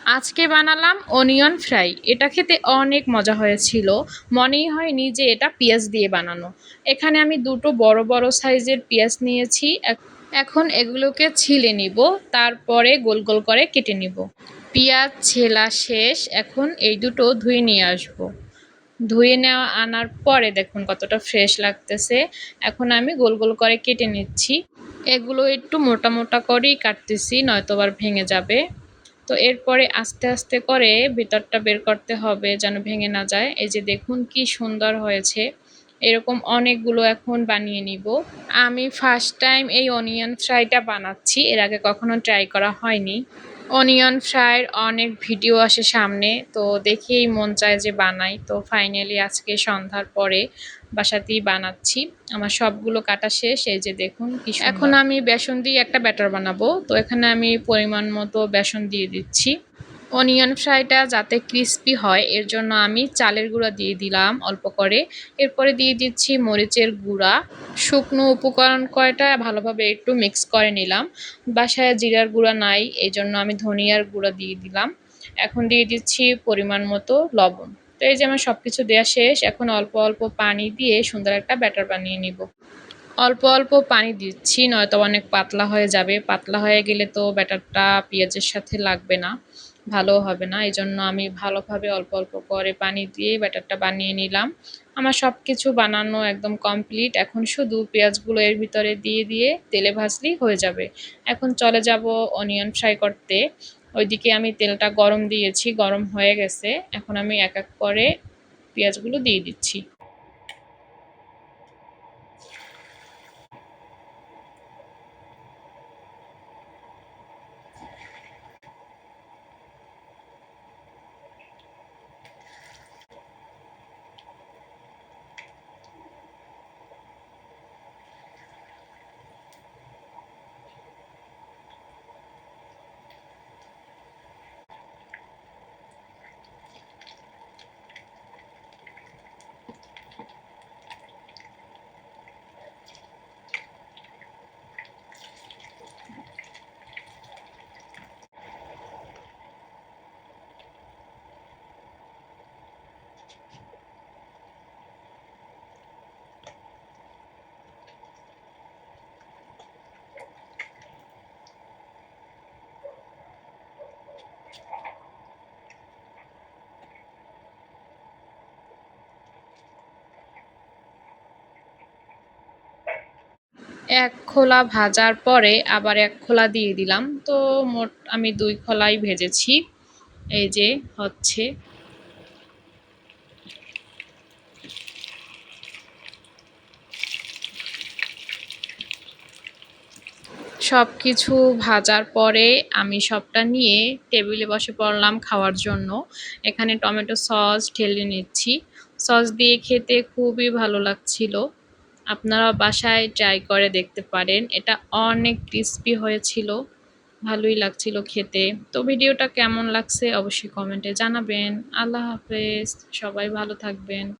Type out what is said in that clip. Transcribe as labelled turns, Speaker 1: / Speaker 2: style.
Speaker 1: আজকে বানালাম onion fry. এটা খেতে অনেক মজা হয়েছিল। মনেই হয়নি যে এটা পেঁয়াজ দিয়ে বানানো। এখানে আমি দুটো বড় বড় সাইজের পেঁয়াজ নিয়েছি। এখন এগুলোকে ছিলে নিব, তারপরে গোল গোল করে কেটে নিব। পেঁয়াজ ছেলা শেষ। এখন এই দুটো ধুয়ে নিয়ে আসব। ধুয়ে নেওয়া আনার পরে দেখুন কতটা ফ্রেশ লাগতেছে। এখন আমি গোল গোল করে কেটে নিচ্ছি। এগুলো একটু মোটা মোটা করেই কাটতেছি, নয়তো আবার ভেঙে যাবে। তো এরপরে আস্তে আস্তে করে ভিতরটা বের করতে হবে যেন ভেঙে না যায়। এই যে দেখুন কি সুন্দর হয়েছে। এরকম অনেকগুলো এখন বানিয়ে নিব। আমি ফার্স্ট টাইম এই অনিয়ন ফ্রাইটা বানাচ্ছি, এর আগে কখনো ট্রাই করা হয়নি। অনিয়ন ফ্রাইয়ের অনেক ভিডিও আসে সামনে, তো দেখেই মন চায় যে বানাই। তো ফাইনালি আজকে সন্ধ্যার পরে বাসাতেই বানাচ্ছি। আমার সবগুলো কাটা শেষ। এই যে দেখুন কি সুন্দর। এখন আমি বেসন দিয়ে একটা ব্যাটার বানাবো। তো এখানে আমি পরিমাণ মতো বেসন দিয়ে দিচ্ছি। অনিয়ন ফ্রাইটা যাতে ক্রিস্পি হয় এর জন্য আমি চালের গুঁড়া দিয়ে দিলাম অল্প করে। এরপরে দিয়ে দিচ্ছি মরিচের গুঁড়া। শুকনো উপকরণ কয়টা ভালোভাবে একটু মিক্স করে নিলাম। বাসায় জিরার গুঁড়া নাই, এই জন্য আমি ধনিয়ার গুঁড়া দিয়ে দিলাম। এখন দিয়ে দিচ্ছি পরিমাণ মতো লবণ। তো এই যে আমার সব কিছু দেওয়া শেষ। এখন অল্প অল্প পানি দিয়ে সুন্দর একটা ব্যাটার বানিয়ে নিব। অল্প অল্প পানি দিচ্ছি, নয়তো অনেক পাতলা হয়ে যাবে। পাতলা হয়ে গেলে তো ব্যাটারটা পেঁয়াজের সাথে লাগবে না, ভালো হবে না। এই জন্য আমি ভালোভাবে অল্প অল্প করে পানি দিয়ে ব্যাটারটা বানিয়ে নিলাম। আমার সব কিছু বানানো একদম কমপ্লিট। এখন শুধু পেঁয়াজগুলো এর ভিতরে দিয়ে দিয়ে তেলে ভাজলেই হয়ে যাবে। এখন চলে যাব অনিয়ন ফ্রাই করতে। ওইদিকে আমি তেলটা গরম দিয়েছি, গরম হয়ে গেছে। এখন আমি এক এক করে পেঁয়াজগুলো দিয়ে দিচ্ছি। এক খোলা ভাজার পরে আবার এক খোলা দিয়ে দিলাম। তো মোট আমি ২ খোলাই ভেজেছি। এই যে হচ্ছে। সবকিছু ভাজার পরে আমি সবটা নিয়ে টেবিলে বসে পড়লাম খাওয়ার জন্য। এখানে টমেটো সস ঢেলে নিচ্ছি। সস দিয়ে খেতে খুবই ভালো লাগছিল। আপনারা বাসায় ট্রাই করে দেখতে পারেন। এটা অনেক ক্রিস্পি হয়েছিল, ভালোই লাগছিল খেতে। তো ভিডিওটা কেমন লাগছে অবশ্যই কমেন্টে জানাবেন। আল্লাহ হাফেজ, সবাই ভালো থাকবেন।